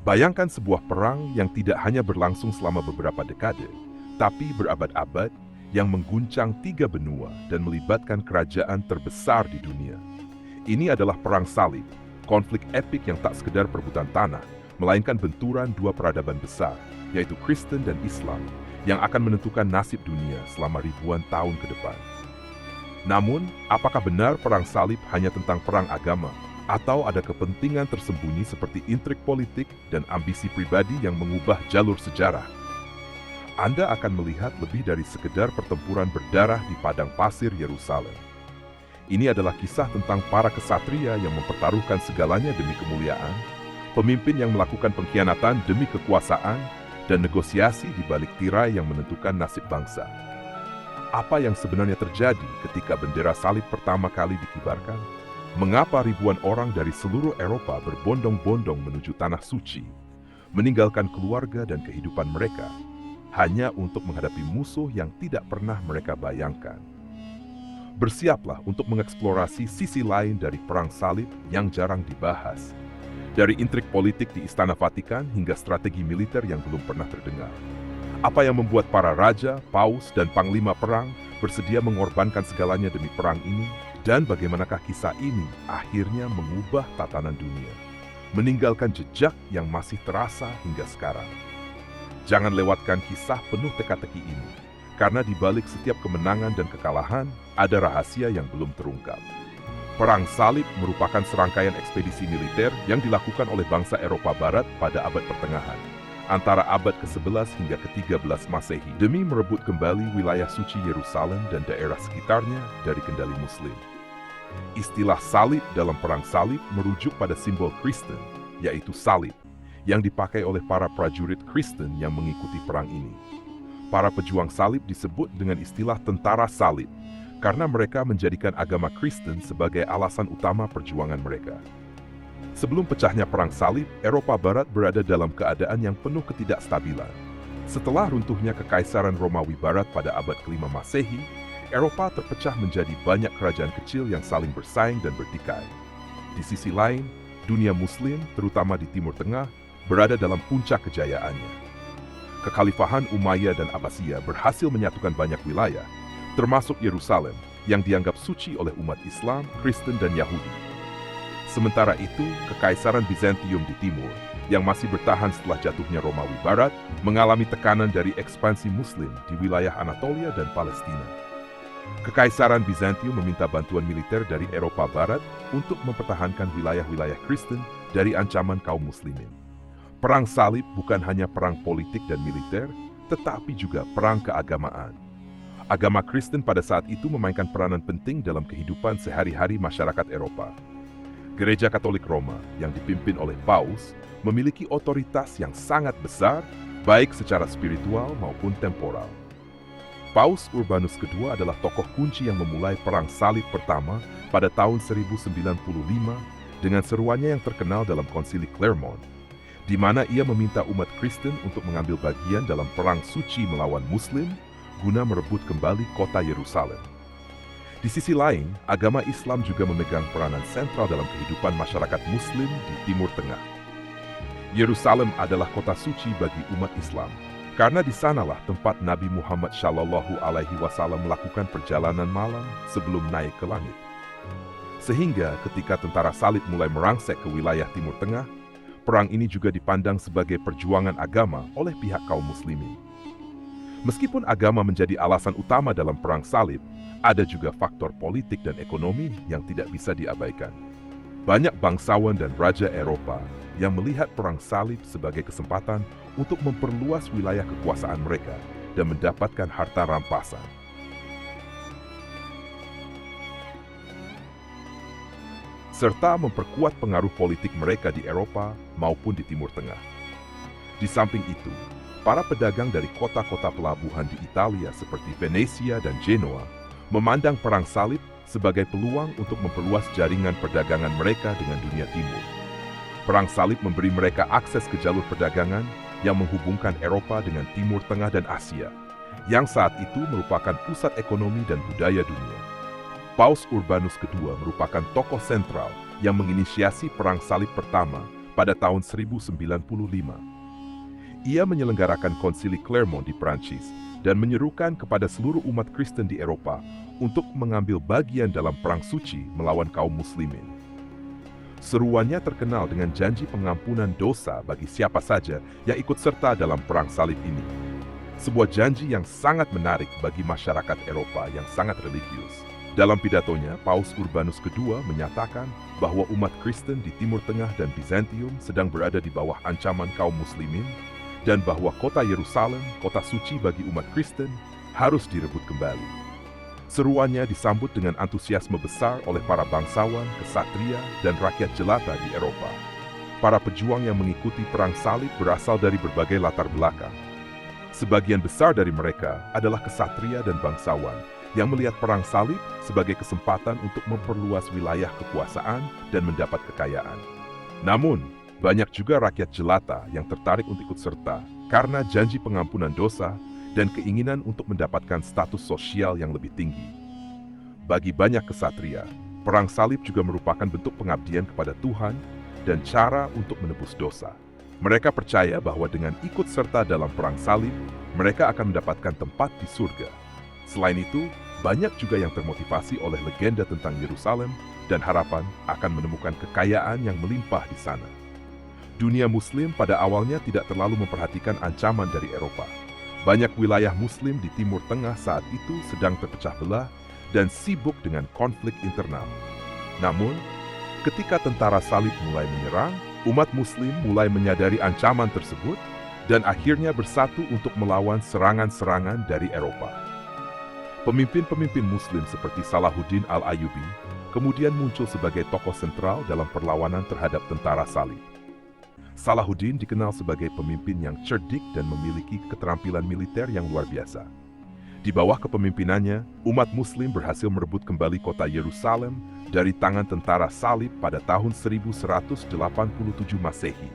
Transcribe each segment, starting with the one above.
Bayangkan sebuah perang yang tidak hanya berlangsung selama beberapa dekade, tapi berabad-abad yang mengguncang 3 benua dan melibatkan kerajaan terbesar di dunia. Ini adalah perang salib, konflik epik yang tak sekedar perebutan tanah, melainkan benturan dua peradaban besar, yaitu Kristen dan Islam, yang akan menentukan nasib dunia selama ribuan tahun ke depan. Namun, apakah benar perang salib hanya tentang perang agama? Atau ada kepentingan tersembunyi seperti intrik politik dan ambisi pribadi yang mengubah jalur sejarah? Anda akan melihat lebih dari sekedar pertempuran berdarah di padang pasir Yerusalem. Ini adalah kisah tentang para kesatria yang mempertaruhkan segalanya demi kemuliaan, pemimpin yang melakukan pengkhianatan demi kekuasaan, dan negosiasi di balik tirai yang menentukan nasib bangsa. Apa yang sebenarnya terjadi ketika bendera salib pertama kali dikibarkan? Mengapa ribuan orang dari seluruh Eropa berbondong-bondong menuju Tanah Suci, meninggalkan keluarga dan kehidupan mereka, hanya untuk menghadapi musuh yang tidak pernah mereka bayangkan? Bersiaplah untuk mengeksplorasi sisi lain dari perang salib yang jarang dibahas. Dari intrik politik di Istana Vatikan hingga strategi militer yang belum pernah terdengar. Apa yang membuat para raja, paus, dan panglima perang bersedia mengorbankan segalanya demi perang ini? Dan bagaimanakah kisah ini akhirnya mengubah tatanan dunia, meninggalkan jejak yang masih terasa hingga sekarang? Jangan lewatkan kisah penuh teka-teki ini, karena di balik setiap kemenangan dan kekalahan, ada rahasia yang belum terungkap. Perang Salib merupakan serangkaian ekspedisi militer yang dilakukan oleh bangsa Eropa Barat pada abad pertengahan, antara abad ke-11 hingga ke-13 Masehi, demi merebut kembali wilayah suci Yerusalem dan daerah sekitarnya dari kendali Muslim. Istilah salib dalam perang salib merujuk pada simbol Kristen, yaitu salib, yang dipakai oleh para prajurit Kristen yang mengikuti perang ini. Para pejuang salib disebut dengan istilah tentara salib, karena mereka menjadikan agama Kristen sebagai alasan utama perjuangan mereka. Sebelum pecahnya perang salib, Eropa Barat berada dalam keadaan yang penuh ketidakstabilan. Setelah runtuhnya Kekaisaran Romawi Barat pada abad ke-5 Masehi, Eropa terpecah menjadi banyak kerajaan kecil yang saling bersaing dan bertikai. Di sisi lain, dunia Muslim, terutama di Timur Tengah, berada dalam puncak kejayaannya. Kekhalifahan Umayyah dan Abbasiyah berhasil menyatukan banyak wilayah, termasuk Yerusalem, yang dianggap suci oleh umat Islam, Kristen, dan Yahudi. Sementara itu, Kekaisaran Bizantium di timur, yang masih bertahan setelah jatuhnya Romawi Barat, mengalami tekanan dari ekspansi Muslim di wilayah Anatolia dan Palestina. Kekaisaran Bizantium meminta bantuan militer dari Eropa Barat untuk mempertahankan wilayah-wilayah Kristen dari ancaman kaum Muslimin. Perang salib bukan hanya perang politik dan militer, tetapi juga perang keagamaan. Agama Kristen pada saat itu memainkan peranan penting dalam kehidupan sehari-hari masyarakat Eropa. Gereja Katolik Roma yang dipimpin oleh Paus memiliki otoritas yang sangat besar, baik secara spiritual maupun temporal. Paus Urbanus II adalah tokoh kunci yang memulai perang salib pertama pada tahun 1095 dengan seruannya yang terkenal dalam konsili Clermont, di mana ia meminta umat Kristen untuk mengambil bagian dalam perang suci melawan Muslim guna merebut kembali kota Yerusalem. Di sisi lain, agama Islam juga memegang peranan sentral dalam kehidupan masyarakat Muslim di Timur Tengah. Yerusalem adalah kota suci bagi umat Islam, karena di sanalah tempat Nabi Muhammad SAW melakukan perjalanan malam sebelum naik ke langit. Sehingga ketika tentara salib mulai merangsek ke wilayah Timur Tengah, perang ini juga dipandang sebagai perjuangan agama oleh pihak kaum muslimin. Meskipun agama menjadi alasan utama dalam perang salib, ada juga faktor politik dan ekonomi yang tidak bisa diabaikan. Banyak bangsawan dan raja Eropa yang melihat perang salib sebagai kesempatan untuk memperluas wilayah kekuasaan mereka dan mendapatkan harta rampasan. Serta memperkuat pengaruh politik mereka di Eropa maupun di Timur Tengah. Di samping itu, para pedagang dari kota-kota pelabuhan di Italia seperti Venesia dan Genoa memandang perang salib sebagai peluang untuk memperluas jaringan perdagangan mereka dengan dunia timur. Perang salib memberi mereka akses ke jalur perdagangan yang menghubungkan Eropa dengan Timur Tengah dan Asia, yang saat itu merupakan pusat ekonomi dan budaya dunia. Paus Urbanus II merupakan tokoh sentral yang menginisiasi perang salib pertama pada tahun 1095. Ia menyelenggarakan konsili Clermont di Prancis dan menyerukan kepada seluruh umat Kristen di Eropa untuk mengambil bagian dalam perang suci melawan kaum muslimin. Seruannya terkenal dengan janji pengampunan dosa bagi siapa saja yang ikut serta dalam perang salib ini. Sebuah janji yang sangat menarik bagi masyarakat Eropa yang sangat religius. Dalam pidatonya, Paus Urbanus II menyatakan bahwa umat Kristen di Timur Tengah dan Bizantium sedang berada di bawah ancaman kaum muslimin dan bahwa kota Yerusalem, kota suci bagi umat Kristen, harus direbut kembali. Seruannya disambut dengan antusiasme besar oleh para bangsawan, kesatria, dan rakyat jelata di Eropa. Para pejuang yang mengikuti perang salib berasal dari berbagai latar belakang. Sebagian besar dari mereka adalah kesatria dan bangsawan yang melihat perang salib sebagai kesempatan untuk memperluas wilayah kekuasaan dan mendapat kekayaan. Namun, banyak juga rakyat jelata yang tertarik untuk ikut serta karena janji pengampunan dosa dan keinginan untuk mendapatkan status sosial yang lebih tinggi. Bagi banyak kesatria, perang salib juga merupakan bentuk pengabdian kepada Tuhan dan cara untuk menebus dosa. Mereka percaya bahwa dengan ikut serta dalam perang salib, mereka akan mendapatkan tempat di surga. Selain itu, banyak juga yang termotivasi oleh legenda tentang Yerusalem dan harapan akan menemukan kekayaan yang melimpah di sana. Dunia Muslim pada awalnya tidak terlalu memperhatikan ancaman dari Eropa. Banyak wilayah Muslim di Timur Tengah saat itu sedang terpecah belah dan sibuk dengan konflik internal. Namun, ketika tentara salib mulai menyerang, umat Muslim mulai menyadari ancaman tersebut dan akhirnya bersatu untuk melawan serangan-serangan dari Eropa. Pemimpin-pemimpin Muslim seperti Salahuddin Al-Ayyubi kemudian muncul sebagai tokoh sentral dalam perlawanan terhadap tentara salib. Salahuddin dikenal sebagai pemimpin yang cerdik dan memiliki keterampilan militer yang luar biasa. Di bawah kepemimpinannya, umat Muslim berhasil merebut kembali kota Yerusalem dari tangan tentara salib pada tahun 1187 Masehi.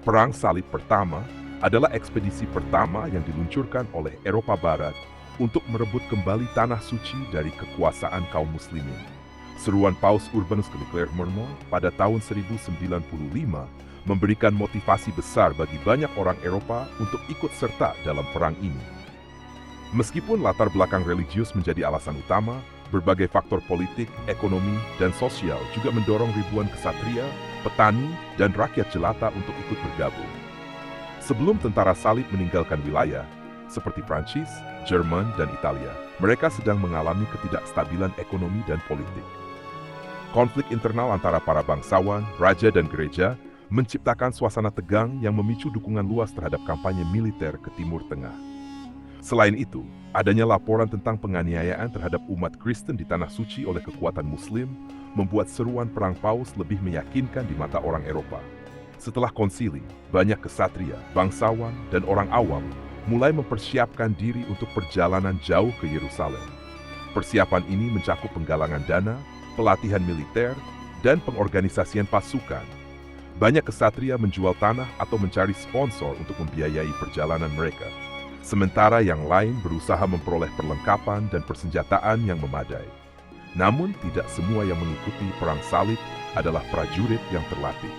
Perang salib pertama adalah ekspedisi pertama yang diluncurkan oleh Eropa Barat untuk merebut kembali tanah suci dari kekuasaan kaum muslimin. Seruan Paus Urbanus ke Clermont pada tahun 1095 memberikan motivasi besar bagi banyak orang Eropa untuk ikut serta dalam perang ini. Meskipun latar belakang religius menjadi alasan utama, berbagai faktor politik, ekonomi, dan sosial juga mendorong ribuan kesatria, petani, dan rakyat jelata untuk ikut bergabung. Sebelum tentara salib meninggalkan wilayah, seperti Prancis, Jerman, dan Italia, mereka sedang mengalami ketidakstabilan ekonomi dan politik. Konflik internal antara para bangsawan, raja, dan gereja menciptakan suasana tegang yang memicu dukungan luas terhadap kampanye militer ke Timur Tengah. Selain itu, adanya laporan tentang penganiayaan terhadap umat Kristen di Tanah Suci oleh kekuatan Muslim membuat seruan perang Paus lebih meyakinkan di mata orang Eropa. Setelah konsili, banyak kesatria, bangsawan, dan orang awam mulai mempersiapkan diri untuk perjalanan jauh ke Yerusalem. Persiapan ini mencakup penggalangan dana, pelatihan militer, dan pengorganisasian pasukan. Banyak kesatria menjual tanah atau mencari sponsor untuk membiayai perjalanan mereka. Sementara yang lain berusaha memperoleh perlengkapan dan persenjataan yang memadai. Namun tidak semua yang mengikuti perang salib adalah prajurit yang terlatih.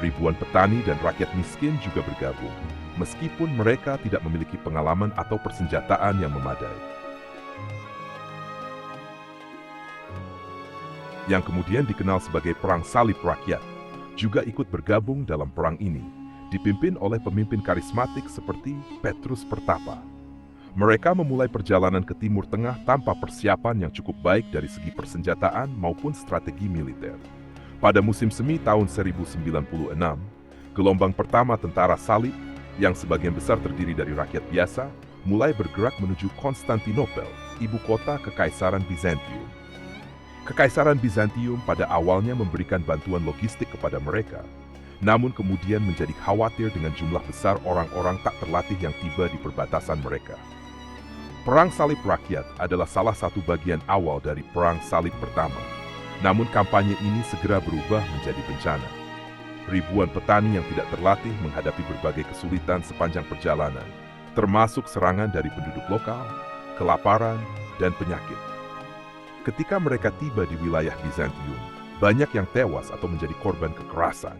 Ribuan petani dan rakyat miskin juga bergabung, meskipun mereka tidak memiliki pengalaman atau persenjataan yang memadai. Yang kemudian dikenal sebagai perang salib rakyat, juga ikut bergabung dalam perang ini, dipimpin oleh pemimpin karismatik seperti Petrus Pertapa. Mereka memulai perjalanan ke Timur Tengah tanpa persiapan yang cukup baik dari segi persenjataan maupun strategi militer. Pada musim semi tahun 1096, gelombang pertama tentara salib, yang sebagian besar terdiri dari rakyat biasa, mulai bergerak menuju Konstantinopel, ibu kota Kekaisaran Bizantium. Kekaisaran Bizantium pada awalnya memberikan bantuan logistik kepada mereka, namun kemudian menjadi khawatir dengan jumlah besar orang-orang tak terlatih yang tiba di perbatasan mereka. Perang salib rakyat adalah salah satu bagian awal dari perang salib pertama. Namun kampanye ini segera berubah menjadi bencana. Ribuan petani yang tidak terlatih menghadapi berbagai kesulitan sepanjang perjalanan, termasuk serangan dari penduduk lokal, kelaparan, dan penyakit. Ketika mereka tiba di wilayah Bizantium, banyak yang tewas atau menjadi korban kekerasan.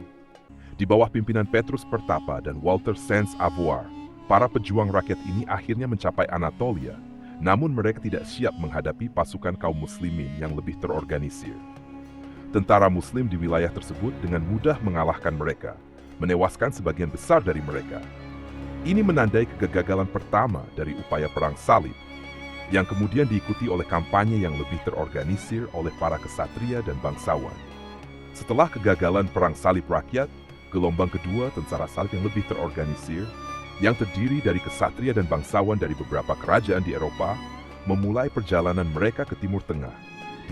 Di bawah pimpinan Petrus Pertapa dan Walter Sans-Avoir, para pejuang rakyat ini akhirnya mencapai Anatolia, namun mereka tidak siap menghadapi pasukan kaum muslimin yang lebih terorganisir. Tentara muslim di wilayah tersebut dengan mudah mengalahkan mereka, menewaskan sebagian besar dari mereka. Ini menandai kegagalan pertama dari upaya perang salib, yang kemudian diikuti oleh kampanye yang lebih terorganisir oleh para kesatria dan bangsawan. Setelah kegagalan perang salib rakyat, gelombang kedua tentara salib yang lebih terorganisir, yang terdiri dari kesatria dan bangsawan dari beberapa kerajaan di Eropa, memulai perjalanan mereka ke Timur Tengah,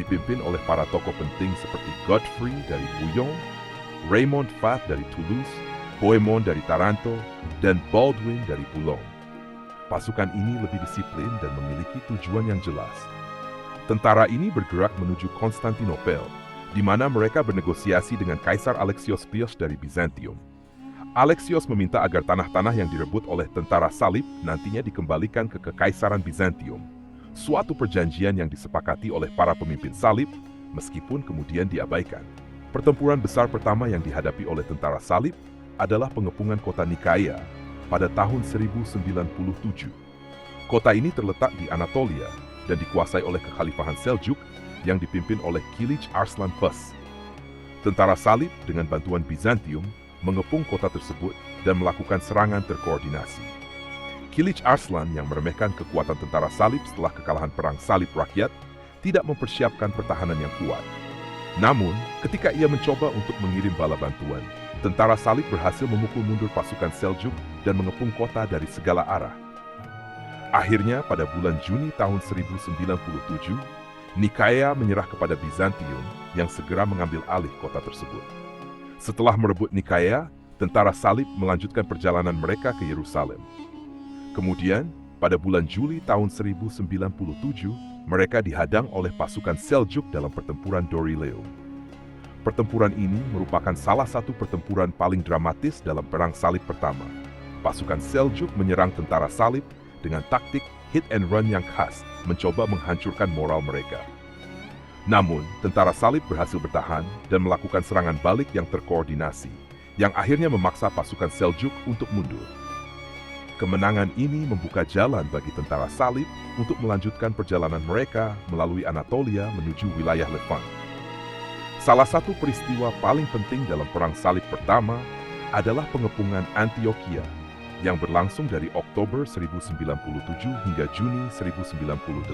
dipimpin oleh para tokoh penting seperti Godfrey dari Bouillon, Raymond Fath dari Toulouse, Bohemond dari Taranto, dan Baldwin dari Boulogne. Pasukan ini lebih disiplin dan memiliki tujuan yang jelas. Tentara ini bergerak menuju Konstantinopel, di mana mereka bernegosiasi dengan Kaisar Alexios Pius dari Bizantium. Alexios meminta agar tanah-tanah yang direbut oleh tentara salib nantinya dikembalikan ke Kekaisaran Bizantium, suatu perjanjian yang disepakati oleh para pemimpin salib, meskipun kemudian diabaikan. Pertempuran besar pertama yang dihadapi oleh tentara salib adalah pengepungan kota Nikaia pada tahun 1097. Kota ini terletak di Anatolia dan dikuasai oleh Kekhalifahan Seljuk yang dipimpin oleh Kilij Arslan Pus. Tentara salib dengan bantuan Bizantium mengepung kota tersebut dan melakukan serangan terkoordinasi. Kilij Arslan yang meremehkan kekuatan tentara salib setelah kekalahan perang salib rakyat tidak mempersiapkan pertahanan yang kuat. Namun, ketika ia mencoba untuk mengirim bala bantuan, tentara salib berhasil memukul mundur pasukan Seljuk dan mengepung kota dari segala arah. Akhirnya, pada bulan Juni tahun 1097, Nikaia menyerah kepada Bizantium yang segera mengambil alih kota tersebut. Setelah merebut Nikaia, tentara salib melanjutkan perjalanan mereka ke Yerusalem. Kemudian, pada bulan Juli tahun 1097, mereka dihadang oleh pasukan Seljuk dalam pertempuran Dorileu. Pertempuran ini merupakan salah satu pertempuran paling dramatis dalam perang salib pertama. Pasukan Seljuk menyerang tentara salib dengan taktik hit and run yang khas, mencoba menghancurkan moral mereka. Namun, tentara salib berhasil bertahan dan melakukan serangan balik yang terkoordinasi, yang akhirnya memaksa pasukan Seljuk untuk mundur. Kemenangan ini membuka jalan bagi tentara salib untuk melanjutkan perjalanan mereka melalui Anatolia menuju wilayah Levant. Salah satu peristiwa paling penting dalam perang salib pertama adalah pengepungan Antioquia, yang berlangsung dari Oktober 1097 hingga Juni 1098.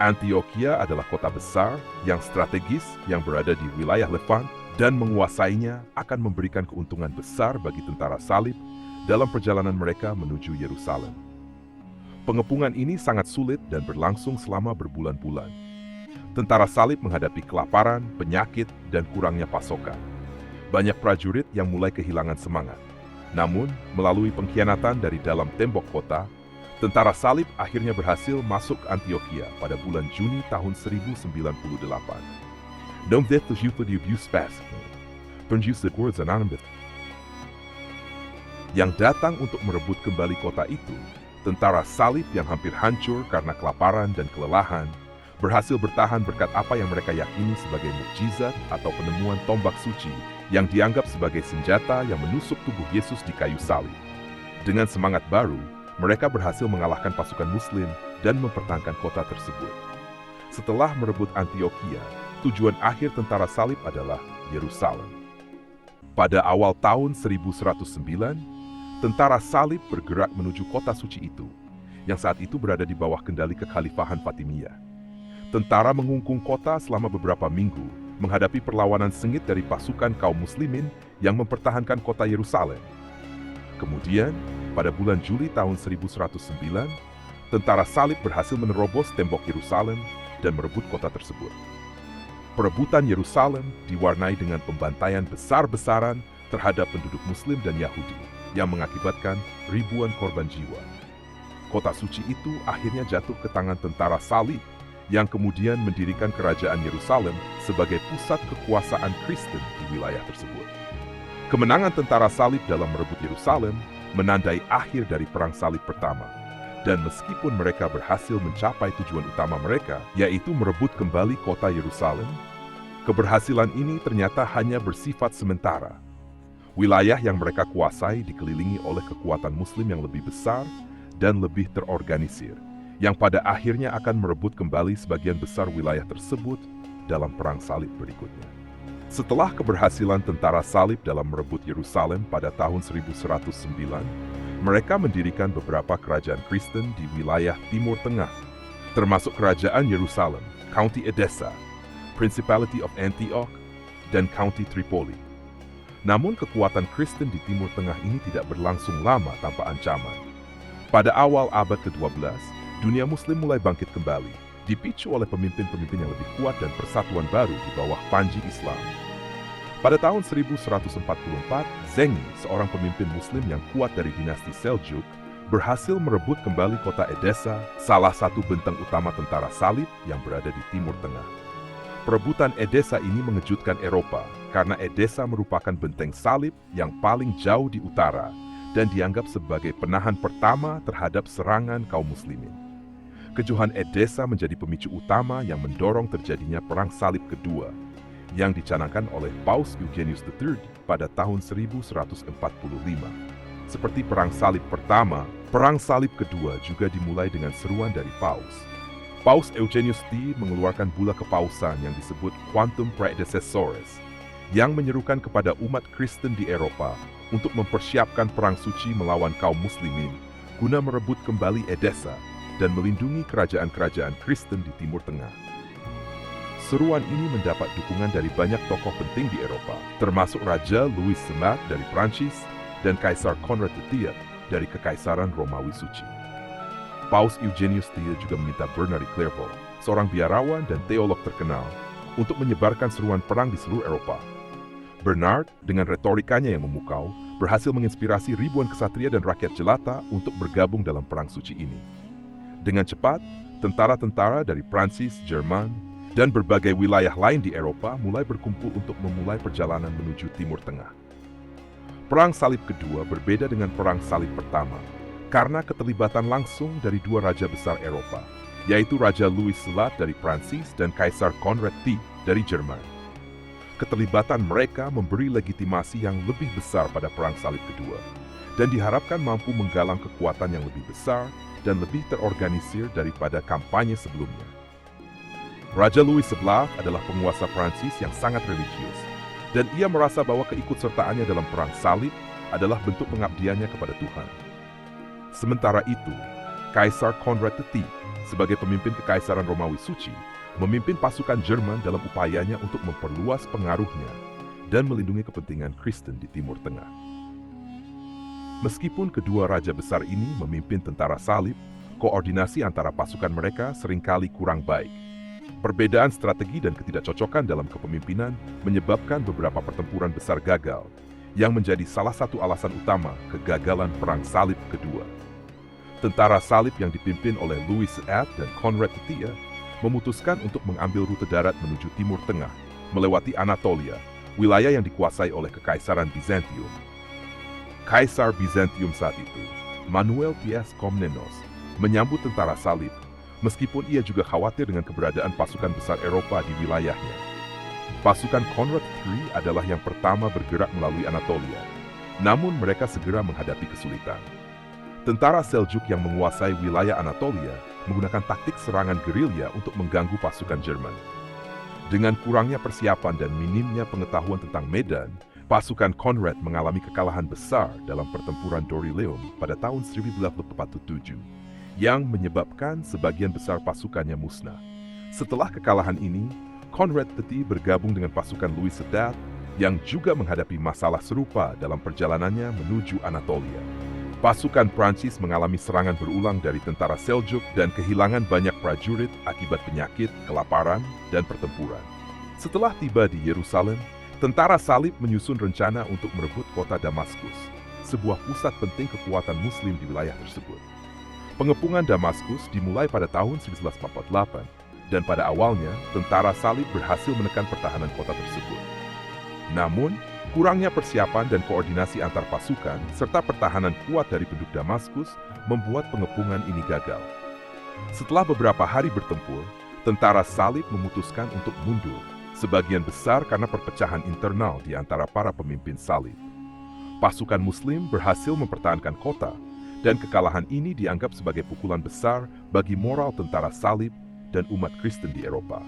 Antioquia adalah kota besar yang strategis yang berada di wilayah Levant, dan menguasainya akan memberikan keuntungan besar bagi tentara salib dalam perjalanan mereka menuju Yerusalem. Pengepungan ini sangat sulit dan berlangsung selama berbulan-bulan. Tentara salib menghadapi kelaparan, penyakit, dan kurangnya pasokan. Banyak prajurit yang mulai kehilangan semangat. Namun, melalui pengkhianatan dari dalam tembok kota, tentara salib akhirnya berhasil masuk ke Antioquia pada bulan Juni tahun 1098. Don't let the youth abuse fast. Penjus the words anonymous. Yang datang untuk merebut kembali kota itu, tentara salib yang hampir hancur karena kelaparan dan kelelahan, berhasil bertahan berkat apa yang mereka yakini sebagai mukjizat atau penemuan tombak suci yang dianggap sebagai senjata yang menusuk tubuh Yesus di kayu salib. Dengan semangat baru, mereka berhasil mengalahkan pasukan Muslim dan mempertahankan kota tersebut. Setelah merebut Antioquia, tujuan akhir tentara salib adalah Yerusalem. Pada awal tahun 1109, tentara salib bergerak menuju kota suci itu, yang saat itu berada di bawah kendali Kekhalifahan Fatimiyah. Tentara mengungkung kota selama beberapa minggu, menghadapi perlawanan sengit dari pasukan kaum muslimin yang mempertahankan kota Yerusalem. Kemudian, pada bulan Juli tahun 1109, tentara salib berhasil menerobos tembok Yerusalem dan merebut kota tersebut. Perebutan Yerusalem diwarnai dengan pembantaian besar-besaran terhadap penduduk Muslim dan Yahudi, yang mengakibatkan ribuan korban jiwa. Kota suci itu akhirnya jatuh ke tangan tentara salib, yang kemudian mendirikan kerajaan Yerusalem sebagai pusat kekuasaan Kristen di wilayah tersebut. Kemenangan tentara salib dalam merebut Yerusalem menandai akhir dari perang salib pertama. Dan meskipun mereka berhasil mencapai tujuan utama mereka, yaitu merebut kembali kota Yerusalem, keberhasilan ini ternyata hanya bersifat sementara. Wilayah yang mereka kuasai dikelilingi oleh kekuatan Muslim yang lebih besar dan lebih terorganisir, yang pada akhirnya akan merebut kembali sebagian besar wilayah tersebut dalam Perang Salib berikutnya. Setelah keberhasilan tentara salib dalam merebut Yerusalem pada tahun 1109, mereka mendirikan beberapa kerajaan Kristen di wilayah Timur Tengah, termasuk Kerajaan Yerusalem, County Edessa, Principality of Antioch, dan County Tripoli. Namun kekuatan Kristen di Timur Tengah ini tidak berlangsung lama tanpa ancaman. Pada awal abad ke-12, dunia Muslim mulai bangkit kembali, dipicu oleh pemimpin-pemimpin yang lebih kuat dan persatuan baru di bawah panji Islam. Pada tahun 1144, Zengi, seorang pemimpin Muslim yang kuat dari dinasti Seljuk, berhasil merebut kembali kota Edessa, salah satu benteng utama tentara salib yang berada di Timur Tengah. Perebutan Edessa ini mengejutkan Eropa karena Edessa merupakan benteng salib yang paling jauh di utara dan dianggap sebagai penahan pertama terhadap serangan kaum muslimin. Kejuhan Edessa menjadi pemicu utama yang mendorong terjadinya Perang Salib Kedua yang dicanangkan oleh Paus Eugenius III pada tahun 1145. Seperti Perang Salib Pertama, Perang Salib Kedua juga dimulai dengan seruan dari Paus. Paus Eugenius III mengeluarkan bula kepausan yang disebut Quantum Praedecessores, yang menyerukan kepada umat Kristen di Eropa untuk mempersiapkan perang suci melawan kaum muslimin guna merebut kembali Edessa dan melindungi kerajaan-kerajaan Kristen di Timur Tengah. Seruan ini mendapat dukungan dari banyak tokoh penting di Eropa, termasuk Raja Louis XVI dari Prancis dan Kaisar Konrad III dari Kekaisaran Romawi Suci. Paus Eugenius III juga meminta Bernard de Clairvaux, seorang biarawan dan teolog terkenal, untuk menyebarkan seruan perang di seluruh Eropa. Bernard, dengan retorikanya yang memukau, berhasil menginspirasi ribuan kesatria dan rakyat jelata untuk bergabung dalam perang suci ini. Dengan cepat, tentara-tentara dari Prancis, Jerman, dan berbagai wilayah lain di Eropa mulai berkumpul untuk memulai perjalanan menuju Timur Tengah. Perang Salib Kedua berbeda dengan Perang Salib Pertama, karena keterlibatan langsung dari dua raja besar Eropa, yaitu Raja Louis XVI dari Prancis dan Kaisar Konrad III dari Jerman. Keterlibatan mereka memberi legitimasi yang lebih besar pada Perang Salib Kedua, dan diharapkan mampu menggalang kekuatan yang lebih besar dan lebih terorganisir daripada kampanye sebelumnya. Raja Louis XI adalah penguasa Prancis yang sangat religius, dan ia merasa bahwa keikutsertaannya dalam Perang Salib adalah bentuk pengabdiannya kepada Tuhan. Sementara itu, Kaisar Konrad III sebagai pemimpin Kekaisaran Romawi Suci memimpin pasukan Jerman dalam upayanya untuk memperluas pengaruhnya dan melindungi kepentingan Kristen di Timur Tengah. Meskipun kedua raja besar ini memimpin tentara salib, koordinasi antara pasukan mereka seringkali kurang baik. Perbedaan strategi dan ketidakcocokan dalam kepemimpinan menyebabkan beberapa pertempuran besar gagal, yang menjadi salah satu alasan utama kegagalan Perang Salib Kedua. Tentara salib yang dipimpin oleh Louis XVI dan Konrad III memutuskan untuk mengambil rute darat menuju Timur Tengah, melewati Anatolia, wilayah yang dikuasai oleh Kekaisaran Bizantium. Kaisar Bizantium saat itu, Manuel Pius Komnenos, menyambut tentara salib, meskipun ia juga khawatir dengan keberadaan pasukan besar Eropa di wilayahnya. Pasukan Konrad III adalah yang pertama bergerak melalui Anatolia, namun mereka segera menghadapi kesulitan. Tentara Seljuk yang menguasai wilayah Anatolia menggunakan taktik serangan gerilya untuk mengganggu pasukan Jerman. Dengan kurangnya persiapan dan minimnya pengetahuan tentang medan, pasukan Konrad mengalami kekalahan besar dalam pertempuran Doryleum pada tahun 1147, yang menyebabkan sebagian besar pasukannya musnah. Setelah kekalahan ini, Konrad III bergabung dengan pasukan Louis XVI yang juga menghadapi masalah serupa dalam perjalanannya menuju Anatolia. Pasukan Prancis mengalami serangan berulang dari tentara Seljuk dan kehilangan banyak prajurit akibat penyakit, kelaparan, dan pertempuran. Setelah tiba di Yerusalem, tentara salib menyusun rencana untuk merebut kota Damaskus, sebuah pusat penting kekuatan Muslim di wilayah tersebut. Pengepungan Damaskus dimulai pada tahun 1148, dan pada awalnya tentara salib berhasil menekan pertahanan kota tersebut. Namun, kurangnya persiapan dan koordinasi antar pasukan serta pertahanan kuat dari penduduk Damaskus membuat pengepungan ini gagal. Setelah beberapa hari bertempur, tentara salib memutuskan untuk mundur, sebagian besar karena perpecahan internal di antara para pemimpin salib. Pasukan Muslim berhasil mempertahankan kota, dan kekalahan ini dianggap sebagai pukulan besar bagi moral tentara salib dan umat Kristen di Eropa.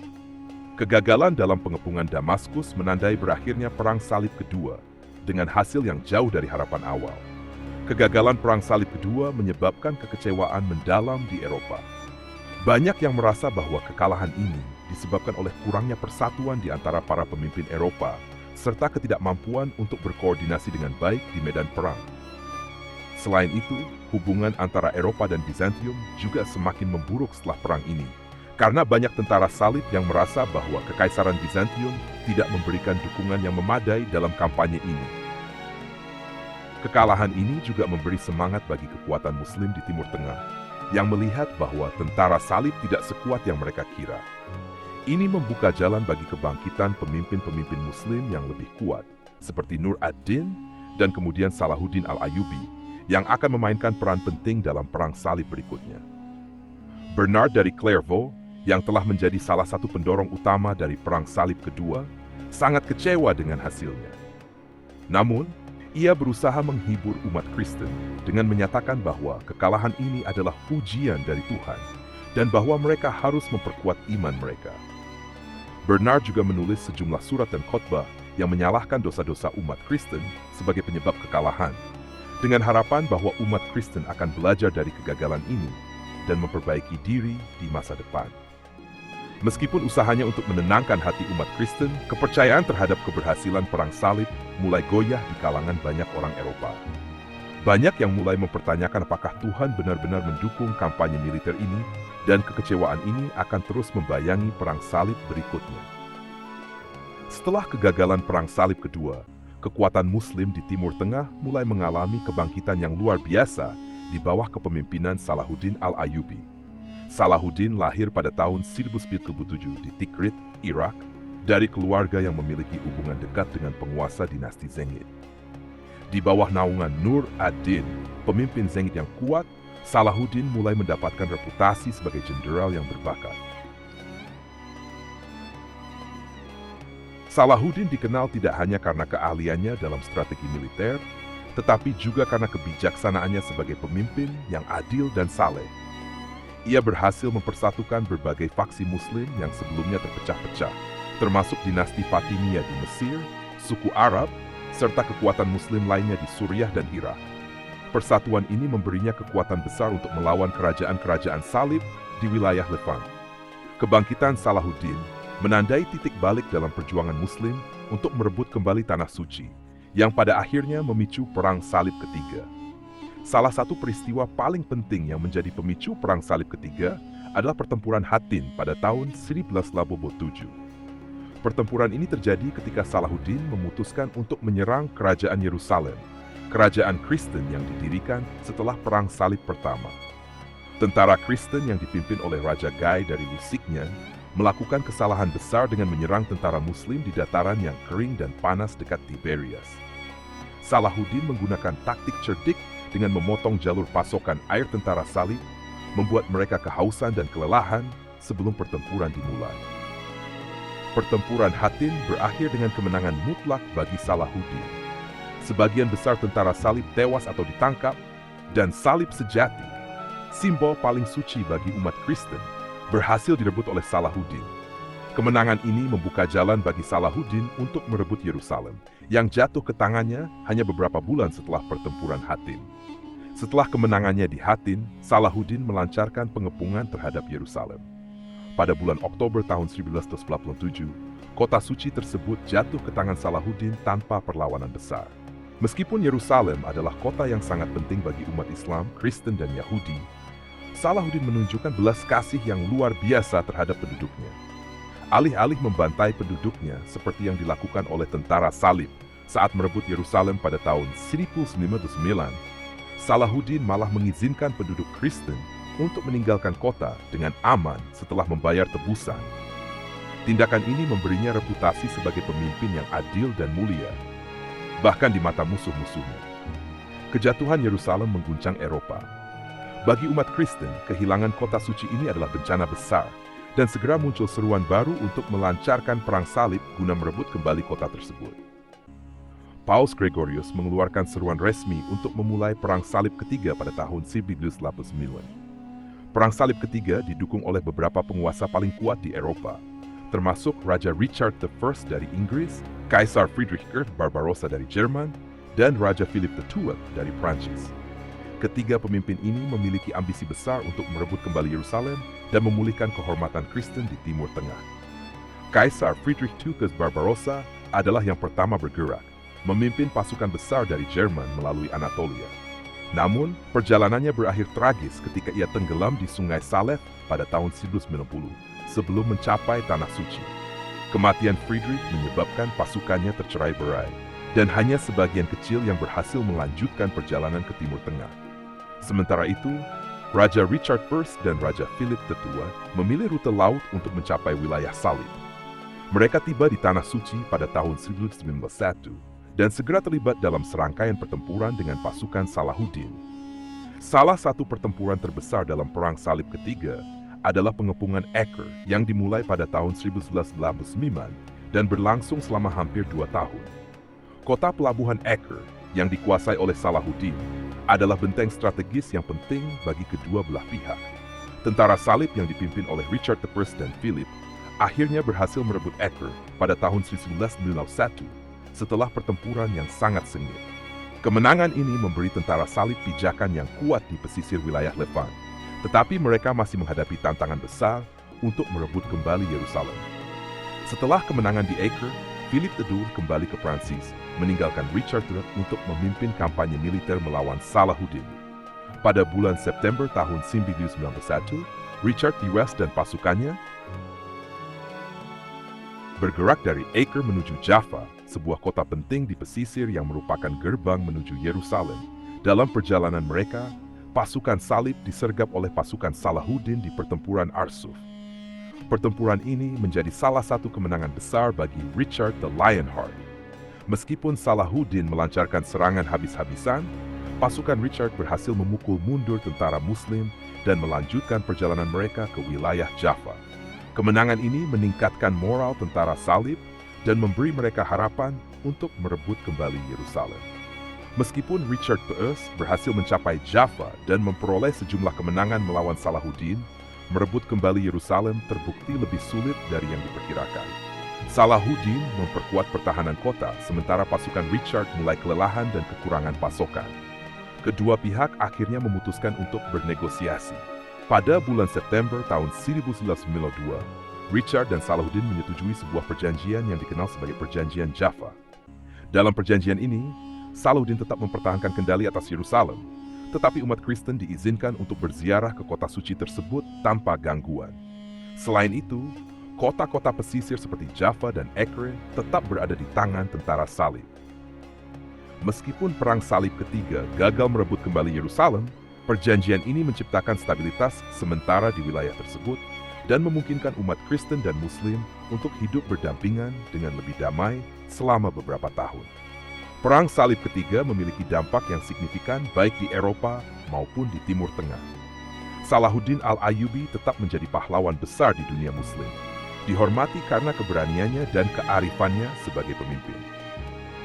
Kegagalan dalam pengepungan Damaskus menandai berakhirnya Perang Salib Kedua dengan hasil yang jauh dari harapan awal. Kegagalan Perang Salib Kedua menyebabkan kekecewaan mendalam di Eropa. Banyak yang merasa bahwa kekalahan ini disebabkan oleh kurangnya persatuan di antara para pemimpin Eropa serta ketidakmampuan untuk berkoordinasi dengan baik di medan perang. Selain itu, hubungan antara Eropa dan Bizantium juga semakin memburuk setelah perang ini, karena banyak tentara salib yang merasa bahwa Kekaisaran Bizantium tidak memberikan dukungan yang memadai dalam kampanye ini. Kekalahan ini juga memberi semangat bagi kekuatan Muslim di Timur Tengah, yang melihat bahwa tentara salib tidak sekuat yang mereka kira. Ini membuka jalan bagi kebangkitan pemimpin-pemimpin Muslim yang lebih kuat, seperti Nur ad-Din dan kemudian Salahuddin al-Ayyubi, yang akan memainkan peran penting dalam perang salib berikutnya. Bernard dari Clairvaux, yang telah menjadi salah satu pendorong utama dari perang salib kedua, sangat kecewa dengan hasilnya. Namun, ia berusaha menghibur umat Kristen dengan menyatakan bahwa kekalahan ini adalah ujian dari Tuhan dan bahwa mereka harus memperkuat iman mereka. Bernard juga menulis sejumlah surat dan khotbah yang menyalahkan dosa-dosa umat Kristen sebagai penyebab kekalahan, dengan harapan bahwa umat Kristen akan belajar dari kegagalan ini dan memperbaiki diri di masa depan. Meskipun usahanya untuk menenangkan hati umat Kristen, kepercayaan terhadap keberhasilan perang salib mulai goyah di kalangan banyak orang Eropa. Banyak yang mulai mempertanyakan apakah Tuhan benar-benar mendukung kampanye militer ini, dan kekecewaan ini akan terus membayangi perang salib berikutnya. Setelah kegagalan perang salib kedua, kekuatan Muslim di Timur Tengah mulai mengalami kebangkitan yang luar biasa di bawah kepemimpinan Salahuddin al-Ayyubi. Salahuddin lahir pada tahun 1097 di Tikrit, Irak, dari keluarga yang memiliki hubungan dekat dengan penguasa dinasti Zengid. Di bawah naungan Nur ad-Din, pemimpin Zengid yang kuat, Salahuddin mulai mendapatkan reputasi sebagai jenderal yang berbakat. Salahuddin dikenal tidak hanya karena keahliannya dalam strategi militer, tetapi juga karena kebijaksanaannya sebagai pemimpin yang adil dan saleh. Ia berhasil mempersatukan berbagai faksi Muslim yang sebelumnya terpecah-pecah, termasuk dinasti Fatimiyah di Mesir, suku Arab, serta kekuatan Muslim lainnya di Suriah dan Irak. Persatuan ini memberinya kekuatan besar untuk melawan kerajaan-kerajaan salib di wilayah Levant. Kebangkitan Salahuddin menandai titik balik dalam perjuangan Muslim untuk merebut kembali Tanah Suci, yang pada akhirnya memicu Perang Salib Ketiga. Salah satu peristiwa paling penting yang menjadi pemicu Perang Salib Ketiga adalah pertempuran Hattin pada tahun 1187. Pertempuran ini terjadi ketika Salahuddin memutuskan untuk menyerang kerajaan Yerusalem, kerajaan Kristen yang didirikan setelah Perang Salib pertama. Tentara Kristen yang dipimpin oleh Raja Guy dari Lusignan melakukan kesalahan besar dengan menyerang tentara Muslim di dataran yang kering dan panas dekat Tiberias. Salahuddin menggunakan taktik cerdik dengan memotong jalur pasokan air tentara salib, membuat mereka kehausan dan kelelahan sebelum pertempuran dimulai. Pertempuran Hattin berakhir dengan kemenangan mutlak bagi Salahuddin. Sebagian besar tentara salib tewas atau ditangkap, dan salib sejati, simbol paling suci bagi umat Kristen, berhasil direbut oleh Salahuddin. Kemenangan ini membuka jalan bagi Salahuddin untuk merebut Yerusalem, yang jatuh ke tangannya hanya beberapa bulan setelah pertempuran Hattin. Setelah kemenangannya di Hattin, Salahuddin melancarkan pengepungan terhadap Yerusalem. Pada bulan Oktober tahun 1187, kota suci tersebut jatuh ke tangan Salahuddin tanpa perlawanan besar. Meskipun Yerusalem adalah kota yang sangat penting bagi umat Islam, Kristen, dan Yahudi, Salahuddin menunjukkan belas kasih yang luar biasa terhadap penduduknya. Alih-alih membantai penduduknya seperti yang dilakukan oleh tentara salib saat merebut Yerusalem pada tahun 1099, Salahuddin malah mengizinkan penduduk Kristen untuk meninggalkan kota dengan aman setelah membayar tebusan. Tindakan ini memberinya reputasi sebagai pemimpin yang adil dan mulia, bahkan di mata musuh-musuhnya. Kejatuhan Yerusalem mengguncang Eropa. Bagi umat Kristen, kehilangan kota suci ini adalah bencana besar, dan segera muncul seruan baru untuk melancarkan perang salib guna merebut kembali kota tersebut. Paus Gregorius mengeluarkan seruan resmi untuk memulai Perang Salib Ketiga pada tahun 1989. Perang Salib Ketiga didukung oleh beberapa penguasa paling kuat di Eropa, termasuk Raja Richard I dari Inggris, Kaisar Friedrich Barbarossa dari Jerman, dan Raja Philip II dari Prancis. Ketiga pemimpin ini memiliki ambisi besar untuk merebut kembali Yerusalem dan memulihkan kehormatan Kristen di Timur Tengah. Kaisar Friedrich II Barbarossa adalah yang pertama bergerak, memimpin pasukan besar dari Jerman melalui Anatolia. Namun, perjalanannya berakhir tragis ketika ia tenggelam di Sungai Salef pada tahun 1990 sebelum mencapai Tanah Suci. Kematian Friedrich menyebabkan pasukannya tercerai-berai, dan hanya sebagian kecil yang berhasil melanjutkan perjalanan ke Timur Tengah. Sementara itu, Raja Richard I dan Raja Philip II memilih rute laut untuk mencapai wilayah Salib. Mereka tiba di Tanah Suci pada tahun 1991 dan segera terlibat dalam serangkaian pertempuran dengan pasukan Salahuddin. Salah satu pertempuran terbesar dalam Perang Salib Ketiga adalah pengepungan Acre yang dimulai pada tahun 1989 dan berlangsung selama hampir 2 tahun. Kota pelabuhan Acre yang dikuasai oleh Salahuddin adalah benteng strategis yang penting bagi kedua belah pihak. Tentara Salib yang dipimpin oleh Richard I dan Philip akhirnya berhasil merebut Acre pada tahun 1991 setelah pertempuran yang sangat sengit. Kemenangan ini memberi tentara Salib pijakan yang kuat di pesisir wilayah Levant, tetapi mereka masih menghadapi tantangan besar untuk merebut kembali Yerusalem. Setelah kemenangan di Acre, Philip II kembali ke Prancis, meninggalkan Richard III untuk memimpin kampanye militer melawan Salahuddin. Pada bulan September tahun 1991, Richard diwas dan pasukannya bergerak dari Acre menuju Jaffa, sebuah kota penting di pesisir yang merupakan gerbang menuju Yerusalem. Dalam perjalanan mereka, pasukan Salib disergap oleh pasukan Salahuddin di pertempuran Arsuf. Pertempuran ini menjadi salah satu kemenangan besar bagi Richard the Lionheart. Meskipun Salahuddin melancarkan serangan habis-habisan, pasukan Richard berhasil memukul mundur tentara Muslim dan melanjutkan perjalanan mereka ke wilayah Jaffa. Kemenangan ini meningkatkan moral tentara Salib dan memberi mereka harapan untuk merebut kembali Yerusalem. Meskipun Richard I berhasil mencapai Jaffa dan memperoleh sejumlah kemenangan melawan Salahuddin, merebut kembali Yerusalem terbukti lebih sulit dari yang diperkirakan. Salahuddin memperkuat pertahanan kota, sementara pasukan Richard mulai kelelahan dan kekurangan pasokan. Kedua pihak akhirnya memutuskan untuk bernegosiasi. Pada bulan September tahun 1992, Richard dan Salahuddin menyetujui sebuah perjanjian yang dikenal sebagai Perjanjian Jaffa. Dalam perjanjian ini, Salahuddin tetap mempertahankan kendali atas Yerusalem, tetapi umat Kristen diizinkan untuk berziarah ke kota suci tersebut tanpa gangguan. Selain itu, kota-kota pesisir seperti Jaffa dan Acre tetap berada di tangan tentara Salib. Meskipun Perang Salib Ketiga gagal merebut kembali Yerusalem, perjanjian ini menciptakan stabilitas sementara di wilayah tersebut dan memungkinkan umat Kristen dan Muslim untuk hidup berdampingan dengan lebih damai selama beberapa tahun. Perang Salib Ketiga memiliki dampak yang signifikan baik di Eropa maupun di Timur Tengah. Salahuddin Al-Ayyubi tetap menjadi pahlawan besar di dunia Muslim, dihormati karena keberaniannya dan kearifannya sebagai pemimpin.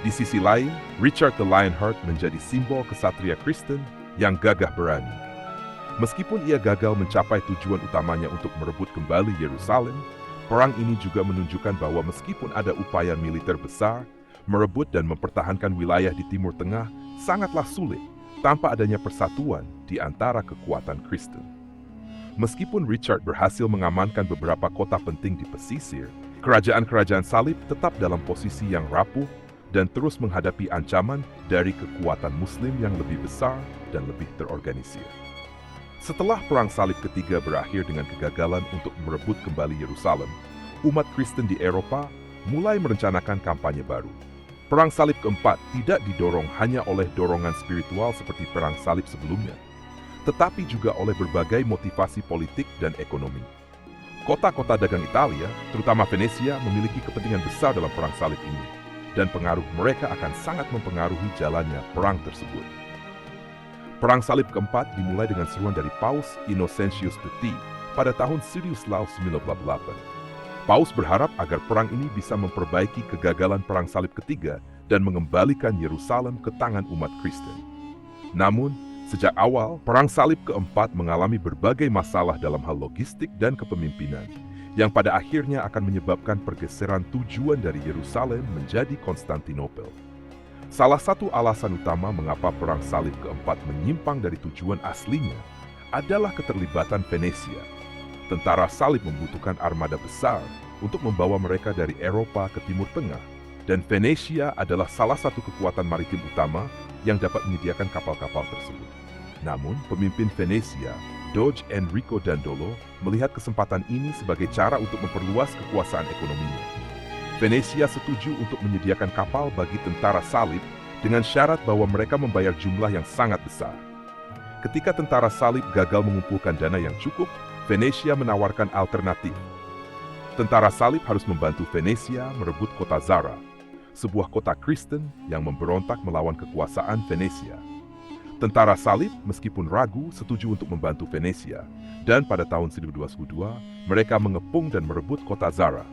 Di sisi lain, Richard the Lionheart menjadi simbol kesatria Kristen yang gagah berani. Meskipun ia gagal mencapai tujuan utamanya untuk merebut kembali Yerusalem, perang ini juga menunjukkan bahwa meskipun ada upaya militer besar, merebut dan mempertahankan wilayah di Timur Tengah sangatlah sulit tanpa adanya persatuan di antara kekuatan Kristen. Meskipun Richard berhasil mengamankan beberapa kota penting di pesisir, kerajaan-kerajaan Salib tetap dalam posisi yang rapuh dan terus menghadapi ancaman dari kekuatan Muslim yang lebih besar dan lebih terorganisir. Setelah Perang Salib Ketiga berakhir dengan kegagalan untuk merebut kembali Yerusalem, umat Kristen di Eropa mulai merencanakan kampanye baru. Perang Salib keempat tidak didorong hanya oleh dorongan spiritual seperti Perang Salib sebelumnya, tetapi juga oleh berbagai motivasi politik dan ekonomi. Kota-kota dagang Italia, terutama Venesia, memiliki kepentingan besar dalam Perang Salib ini, dan pengaruh mereka akan sangat mempengaruhi jalannya perang tersebut. Perang Salib keempat dimulai dengan seruan dari Paus Innocentius III pada tahun 1998. Paus berharap agar perang ini bisa memperbaiki kegagalan Perang Salib ketiga dan mengembalikan Yerusalem ke tangan umat Kristen. Namun, sejak awal, Perang Salib keempat mengalami berbagai masalah dalam hal logistik dan kepemimpinan, yang pada akhirnya akan menyebabkan pergeseran tujuan dari Yerusalem menjadi Konstantinopel. Salah satu alasan utama mengapa Perang Salib keempat menyimpang dari tujuan aslinya adalah keterlibatan Venesia. Tentara salib membutuhkan armada besar untuk membawa mereka dari Eropa ke Timur Tengah, dan Venesia adalah salah satu kekuatan maritim utama yang dapat menyediakan kapal-kapal tersebut. Namun, pemimpin Venesia, Doge Enrico Dandolo, melihat kesempatan ini sebagai cara untuk memperluas kekuasaan ekonominya. Venesia setuju untuk menyediakan kapal bagi tentara salib dengan syarat bahwa mereka membayar jumlah yang sangat besar. Ketika tentara salib gagal mengumpulkan dana yang cukup, Venesia menawarkan alternatif. Tentara salib harus membantu Venesia merebut kota Zara, sebuah kota Kristen yang memberontak melawan kekuasaan Venesia. Tentara salib, meskipun ragu, setuju untuk membantu Venesia, dan pada tahun 1202, mereka mengepung dan merebut kota Zara.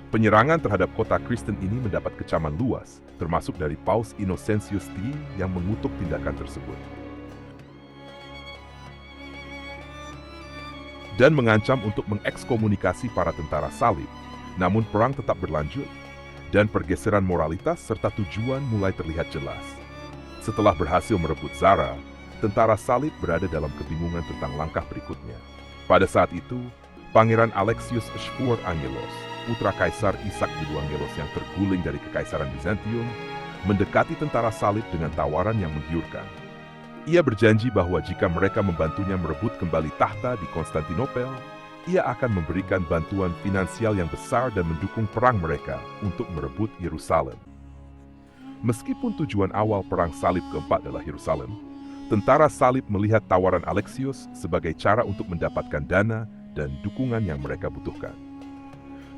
Penyerangan terhadap kota Kristen ini mendapat kecaman luas, termasuk dari Paus Innocentius III yang mengutuk tindakan tersebut. Dan mengancam untuk mengekskomunikasi para tentara salib. Namun perang tetap berlanjut, dan pergeseran moralitas serta tujuan mulai terlihat jelas. Setelah berhasil merebut Zara, tentara salib berada dalam kebingungan tentang langkah berikutnya. Pada saat itu, Pangeran Alexius Schwur Angelos, putra Kaisar Ishak Angelos yang terguling dari Kekaisaran Bizantium, mendekati tentara salib dengan tawaran yang menggiurkan. Ia berjanji bahwa jika mereka membantunya merebut kembali tahta di Konstantinopel, ia akan memberikan bantuan finansial yang besar dan mendukung perang mereka untuk merebut Yerusalem. Meskipun tujuan awal Perang Salib keempat adalah Yerusalem, tentara salib melihat tawaran Alexius sebagai cara untuk mendapatkan dana dan dukungan yang mereka butuhkan.